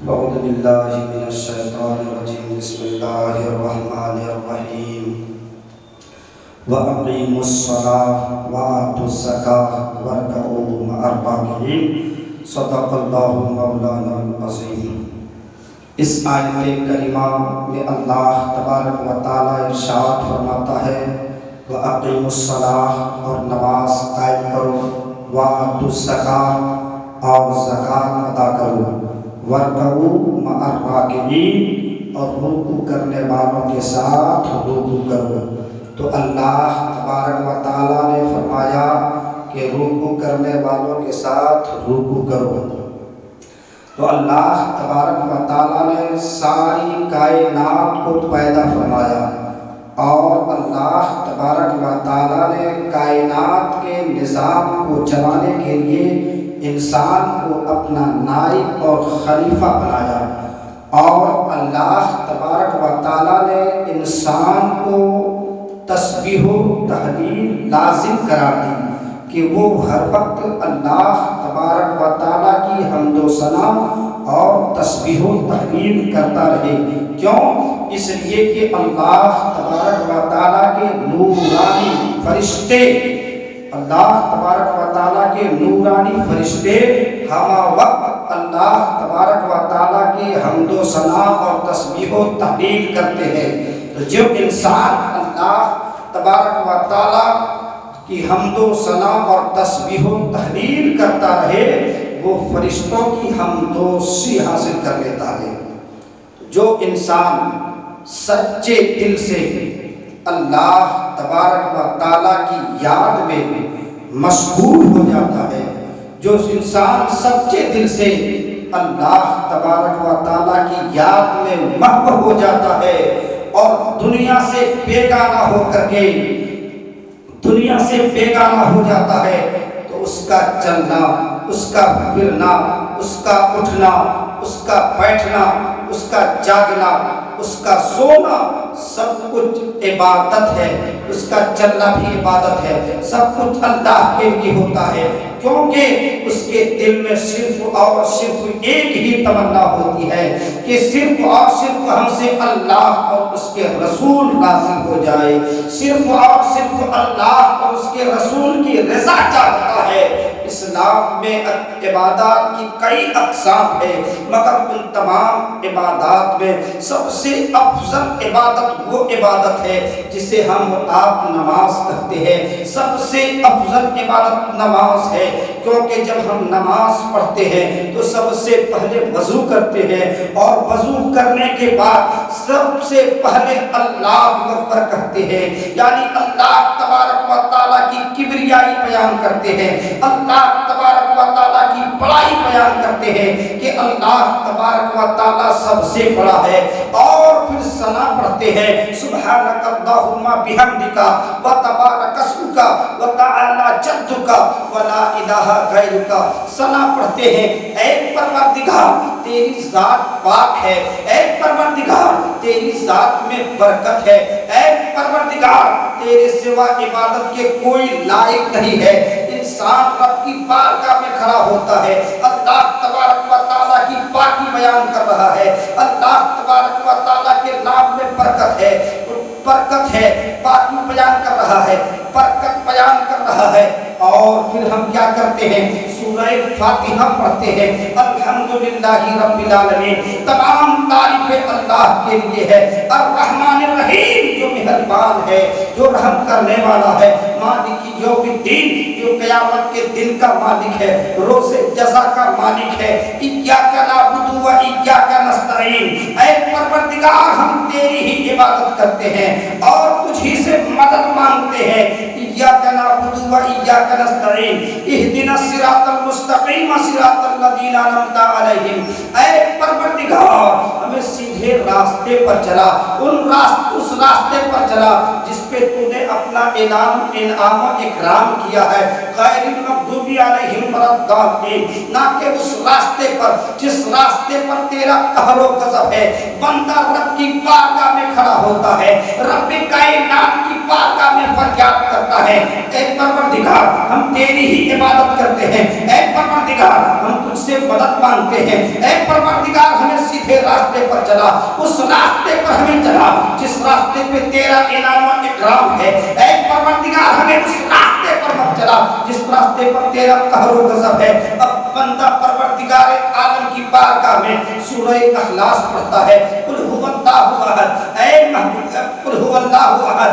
أعوذ بالله من الشيطان الرجيم بسم الله الرحمن الرحيم وأقيموا الصلاة وآتوا الزكاة واركعوا مع الراكعين صدق الله مولانا العظيم۔ اس آیت کریمہ میں اللہ تبارک و تعالیٰ ارشاد فرماتا ہے وَأَقِيمُوا الصَّلَاةَ اور نماز قائم کرو، وَآتُوا الزَّكَاةَ اور زکوٰۃ ادا کرو، وَارْكَعُوا مَعَ الرَّاكِعِينَ اور رکوع کرنے والوں کے ساتھ رکوع کرو۔ تو اللہ تبارک و تعالیٰ نے فرمایا کہ رکوع کرنے والوں کے ساتھ رکوع کرو۔ تو اللہ تبارک و تعالیٰ نے ساری کائنات کو پیدا فرمایا اور اللہ تبارک و تعالیٰ نے کائنات کے نظام کو چلانے کے لیے انسان کو اپنا نائب اور خلیفہ بنایا، اور اللہ تبارک و تعالیٰ نے انسان کو تسبیح و تحلیل لازم قرار دی کہ وہ ہر وقت اللہ تبارک و تعالیٰ کی حمد و ثنا اور تسبیح و تحلیل کرتا رہے۔ کیوں؟ اس لیے کہ اللہ تبارک و تعالیٰ کے نورانی فرشتے ہمہ وقت اللہ تبارک و تعالیٰ کی حمد و ثنا اور تسبیح و تحلیل کرتے ہیں۔ تو جو انسان اللہ تبارک و تعالیٰ کی حمد و ثنا اور تسبیح و تحلیل کرتا رہے، وہ فرشتوں کی ہمدوسی حاصل کر لیتا ہے۔ جو انسان سچے دل سے اللہ تبارک و تعالیٰ کی یاد میں مشغول ہو جاتا ہے، جو انسان سچے دل سے اللہ تبارک و تعالیٰ کی یاد میں محو ہو جاتا ہے اور دنیا سے بیگانہ ہو جاتا ہے، تو اس کا چلنا، اس کا پھرنا، اس کا اٹھنا، اس کا بیٹھنا، اس کا جاگنا، اس کا سونا سب کچھ عبادت ہے، اس کا چلنا بھی عبادت ہے، سب کچھ اللہ کے لیے ہوتا ہے، کیونکہ اس کے دل میں صرف اور صرف ایک ہی تمنا ہوتی ہے کہ صرف اور صرف ہم سے اللہ اور اس کے رسول راضی ہو جائے، صرف اور صرف اللہ اور اس کے رسول کی رضا چاہتا ہے۔ اسلام میں عبادات کی کئی اقسام ہے، مگر ان تمام عبادات میں سب سے افضل عبادت وہ عبادت ہے جسے ہم آپ نماز کہتے ہیں۔ سب سے افضل عبادت نماز ہے، کیونکہ جب ہم نماز پڑھتے ہیں تو سب سے پہلے وضو کرتے ہیں، اور وضو کرنے کے بعد سب سے پہلے اللہ اکبر کہتے ہیں، یعنی اللہ تبارک و تعالیٰ کی کبریائی بیان کرتے ہیں، اللہ تبارک و تعالیٰ کی بڑائی بیان کرتے ہیں کہ اللہ تبارک و تعالیٰ سب سے بڑا ہے، اور پھر ثنا پڑھتے ہیں سبحانک اللہم بحمدک وتبارک اسمک وتعالی جدک ولا الہ غیرک۔ ثنا پڑھتے ہیں اے پروردگار تیری ذات پاک ہے، اے پروردگار تیری ذات میں برکت ہے، اے پروردگار تیرے سوا عبادت کے کوئی لائق نہیں ہے۔ انسان رب کی بارگاہ میں کھڑا ہوتا ہے، اللہ تبارک و تعالیٰ کی پاکی بیان کر رہا ہے، اللہ تبارک و تعالیٰ کے نام میں برکت ہے، پاکی بیان کر رہا ہے، برکت بیان کر رہا ہے، اور پھر ہم کیا کرتے ہیں؟ سورہ فاتحہ پڑھتے ہیں، الحمدللہ رب العالمین، تمام تعریفیں اللہ کے لیے ہے، الرحمن الرحیم جو مہربان ہے، جو رحم کرنے والا ہے، مالک یوم الدین جو قیامت کے دن کا مالک ہے، روز جزا کا مالک ہے، ایاک نعبد و ایاک نستعین، اے پروردگار ہم تیری ہی عبادت کرتے ہیں اور تجھ ہی سے مدد مانگتے ہیں، ایاک نعبد و ایاک نستعین اہدنا الصراط المستقیم صراط الذین انعمت علیہم، اے پروردگار ہمیں سیدھے راستے پر چلا، اس راستے پر چلا جس پہ تو نے اپنا انعام و اکرام کیا ہے، غیر المغضوب علیہم ولا الضالین، نہ کہ اس راستے پر جس راستے پر تیرا قہر و غضب ہے۔ بندہ رب کی بارگاہ میں کھڑا ہوتا ہے، رب کائنات کی بارگاہ میں فریاد کرتا ہے، اے پروردگار ہم تیری ہی عبادت کرتے ہیں، اے پروردگار ہم تجھ سے مدد مانگتے ہیں، اے پروردگار ہمیں سیدھے راستے پر چلا، اس راستے پر ہمیں چلا جس راستے پہ تیرا انعام و اکرام ہے، اے پروردگار ہمیں اس راستے پر مت چلا جس راستے پر تیرا قہر و غضب ہے۔ اب بندہ پروردگار عالم کی بارگاہ میں سورہ اخلاص پڑھتا ہے، قل هو اللہ احد، اے محبوب قل هو اللہ احد،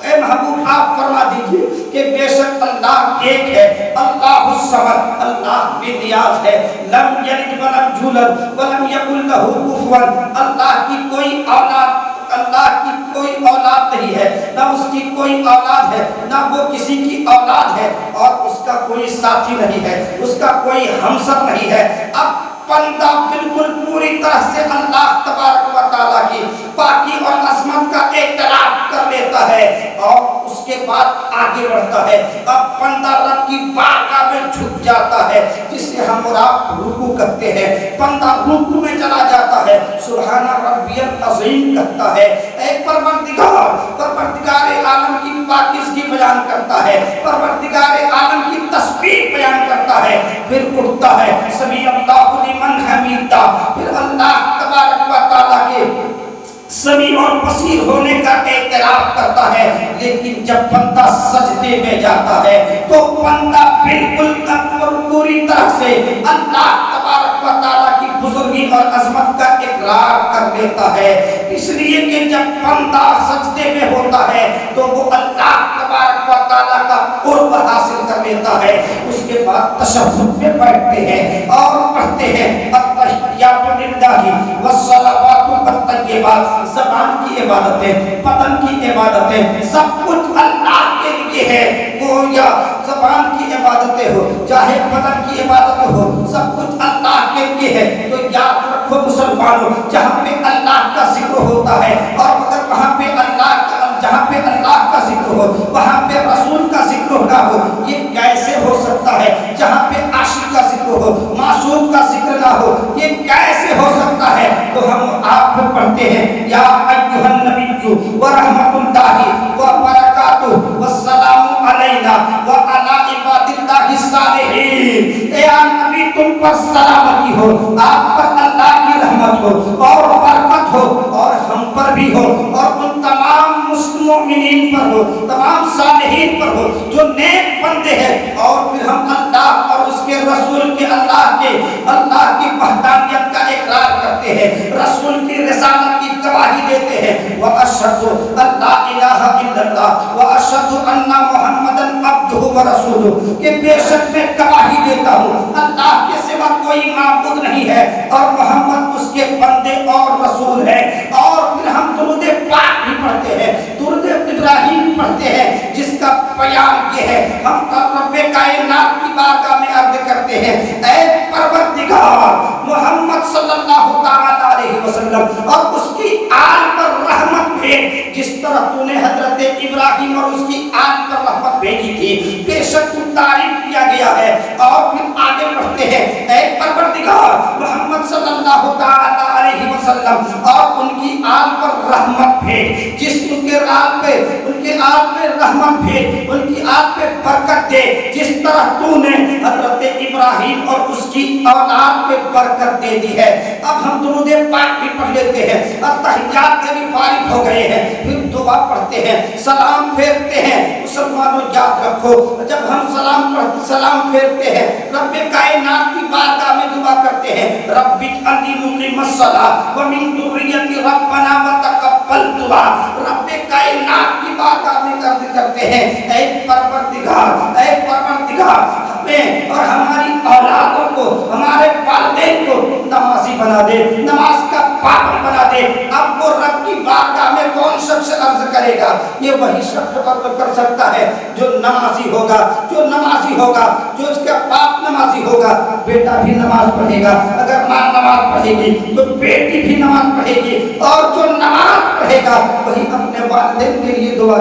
اے محبوب آپ فرما دیجئے کہ بے شک اللہ ایک ہے، اللہ الصمد، اللہ بے نیاز ہے، لم یلد ولم یولد ولم یکن لہ کفوا، اللہ کی کوئی اولاد، اللہ کی کوئی اولاد نہیں ہے، نہ اس کی کوئی اولاد ہے، نہ وہ کسی کی اولاد ہے، اور اس کا کوئی ساتھی نہیں ہے، اس کا کوئی ہمسر نہیں ہے۔ اب بندہ بالکل پوری طرح سے اللہ تبارک و تعالیٰ کی پاکی اور عظمت کا اعتراف کر لیتا ہے اور اس کے بعد آگے بڑھتا ہے۔ اب بندہ رب کی بارگاہ میں جھک جاتا ہے، جسے ہم اور آپ رکوع کرتے ہیں، بندہ رکوع میں چلا جاتا ہے، سبحان ربی العظیم کہتا ہے، اے پروردگار عالم کی پاکیزگی بیان کرتا ہے، پروردگار عالم کی تسبیح بیان کرتا ہے، پھر اٹھتا ہے، سمیع اللہ لمن حمیدہ، پھر اللہ تبارک و تعالیٰ کے سمیع اور بصیر ہونے کا اعتراف کرتا ہے۔ لیکن جب بندہ سجدے میں جاتا ہے تو بندہ بالکل پوری طرح سے اللہ تبارک و تعالیٰ کی بزرگی اور عظمت کا اقرار کر لیتا ہے، اس لیے کہ جب بندہ سجدے میں ہوتا ہے تو وہ اللہ تبارک و تعالیٰ کا قرب حاصل کر لیتا ہے۔ اس کے بعد تشہد میں بیٹھتے ہیں اور پڑھتے ہیں التحیات للہ والصلوات والطیبات، زبان کی عبادتیں، بدن کی عبادتیں، سب کچھ اللہ کے لیے ہے، گویا زبان کی عبادتیں ہو چاہے بدن کی عبادت ہو، سب کچھ اللہ کے لیے ہے۔ تو یاد رکھو مسلمانوں، جہاں پہ اللہ کا ذکر ہوتا ہے اور اگر وہاں پہ جہاں پہ اللہ کا ذکر ہو وہاں پہ رسول کا ذکر نہ ہو، یہ کیسے ہو سکتا ہے؟ جہاں پہ عاشق کا ذکر ہو معشوق کا ذکر نہ ہو، یہ کیسے ہو سکتا ہے؟ تو ہم آپ کو پڑھتے ہیں، یا ایھا النبی ورحمۃ اللہ وبرکاتہ والسلام علینا وعلی عباد اللہ الصالحین، اے نبی تم پر سلامتی ہو، آپ پر اللہ کی رحمت ہو اور برکت ہو، اور ہم پر بھی ہو، اور ان تمام مومنین پر ہو، تمام صالحین پر ہو جو نیک بندے ہیں۔ اور پھر ہم اللہ اور اس کے رسول کے اللہ کی وحدانیت کا اقرار کرتے ہیں، رسول کی رسالت کی گواہی دیتے ہیں، وَأَشْهَدُ أَن لَّا إِلَٰهَ إِلَّا اللَّهُ وَأَشْهَدُ أَنَّ مُحَمَّدًا عَبْدُهُ وَرَسُولُهُ، کہ بے شک میں گواہی دیتا ہوں اللہ کے سوا کوئی معبود نہیں ہے اور محمد اس کے بندے اور رسول ہے۔ اور پھر ہم درود پاک بھی پڑھتے ہیں، درود ابراہیم پڑھتے ہیں، جس کا بیان یہ ہے، ہم رب کائنات کی بارگاہ میں عرض کرتے ہیں، اے پروردگار محمد صلی اللہ تعالیٰ علیہ وسلم اور اس کی آل پر رحمت بھیج، جس طرح تو نے حضرت ابراہیم اور اس کی آل پر رحمت بھیجی تھی، بے شک تو تعریف کیا گیا ہے۔ اور پھر آگے بڑھتے ہیں، اے پروردگار محمد صلی اللہ تعالیٰ علیہ وسلم اور ان کی آل پر رحمت بھیج، جس ان کے آل پہ رحمت بھیج، ان کی آل پہ برکت دے، جس طرح تو نے حضرت ابراہیم اور اس کی اولاد پہ برکت دے دی ہے۔ اب ہم درود پاک بھی پڑھ لیتے ہیں، التحیات سے بھی فارغ ہو گئے ہیں، پھر دعا پڑھتے ہیں، سلام پھیرتے ہیں۔ مسلمانوں یاد رکھو، جب ہم سلام پھیرتے ہیں رب کائنات کی بارگاہ میں دعا کرتے ہیں، رب اجعلنی مقیم الصلاۃ ومن ذریتی ربنا وتقبل دعا، رب کائنات کی بارگاہ میں عرض کرتے ہیں، اے پروردگار ہمیں اور ہماری اولادوں کو، ہمارے والدین کو نمازی بنا دے، نماز کا پابند بنا دے۔ اب وہ رب کی بارگاہ میں کون شخص عرض کرے گا؟ یہ وہی شخص عرض کر سکتا ہے جو نمازی ہوگا، جو اس کا باپ نمازی ہوگا، بیٹا بھی نماز پڑھے گا، اگر ماں نماز پڑھے گی تو بیٹی بھی نماز پڑھے گی، اور جو نماز پڑھے گا وہی اپنے والدین کے لیے دعا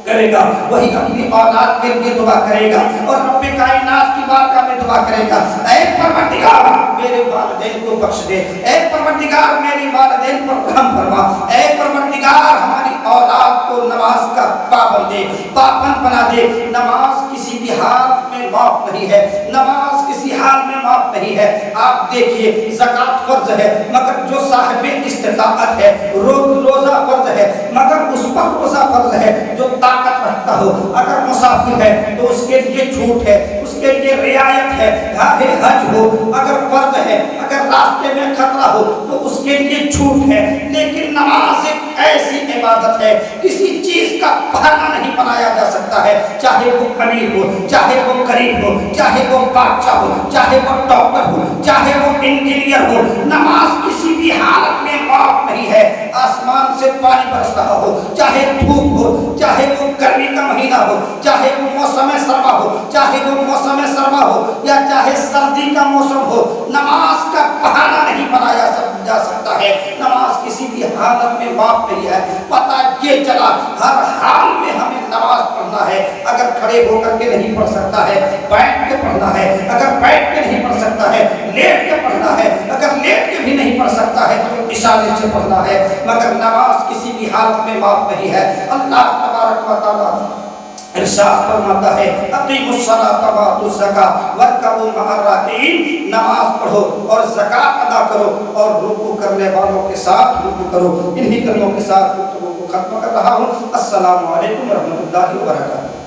کرے گا وہی اپنی اولاد کے لیے دعا کرے گا اور رب کائنات کی بارگاہ میں دعا کرے گا، اے پروردگار میرے والدین کو بخش دے، اے پروردگار میرے والدین پر رحم فرما، اے پروردگار ہماری اولاد کو نماز کا پابند بنا دے۔ نماز کسی بھی حال میں معاف نہیں ہے، نماز کسی حال میں معاف نہیں ہے۔ آپ دیکھیے زکوٰۃ فرض ہے مگر جو صاحب استطاعت ہے، روزہ فرض ہے مگر اس پر روزہ فرض ہے جو طاقت رکھتا ہو، اگر مسافر ہے تو اس کے لیے چھوٹ ہے، اس کے لیے رعایت ہے، حج ہو اگر فرض ہے، اگر راستے میں خطرہ ہو تو اس کے لیے چھوٹ ہے۔ لیکن نماز ایک ایسی عبادت ہے کسی چیز کا بہانہ نہیں بنایا جا سکتا ہے، چاہے وہ امیر ہو، چاہے وہ غریب ہو، چاہے وہ بادشاہ ہو، چاہے وہ ڈاکٹر ہو، چاہے وہ انجینئر ہو، نماز کسی بھی حالت میں معاف نہیں ہے۔ آسمان سے پانی برس رہا ہو، چاہے دھوپ ہو، چاہے وہ گرمی کا مہینہ ہو، چاہے وہ موسم سرما ہو، چاہے وہ موسم سرما ہو یا چاہے سردی کا موسم ہو، نماز کا بہانہ نہیں بنایا جا سکتا ہے۔ نماز کسی بھی حالت میں معاف نہیں ہے۔ پتہ یہ چلا ہر حال میں ہمیں نماز پڑھنا ہے۔ اگر کھڑے ہو کر کے نہیں پڑھ سکتا ہے بیٹھ کے پڑھنا ہے، اگر بیٹھ کے نہیں پڑھ سکتا ہے لیٹ کے پڑھنا ہے، اگر لیٹ کے بھی نہیں پڑھ سکتا ہے تو اشارے سے پڑھنا ہے، مگر نماز کسی بھی حالت میں معاف نہیں ہے۔ اللہ تبارک و تعالی ارشاد فرماتا ہے اقیموا الصلاۃ وآتوا الزکاۃ وارکعوا مع الراکعین، نماز پڑھو اور زکوٰۃ ادا کرو اور رکوع کرنے والوں کے ساتھ رکوع کرو۔ انہی کلموں کے ساتھ گفتگو کو ختم کر رہا ہوں۔ السلام علیکم ورحمۃ اللہ وبرکاتہ۔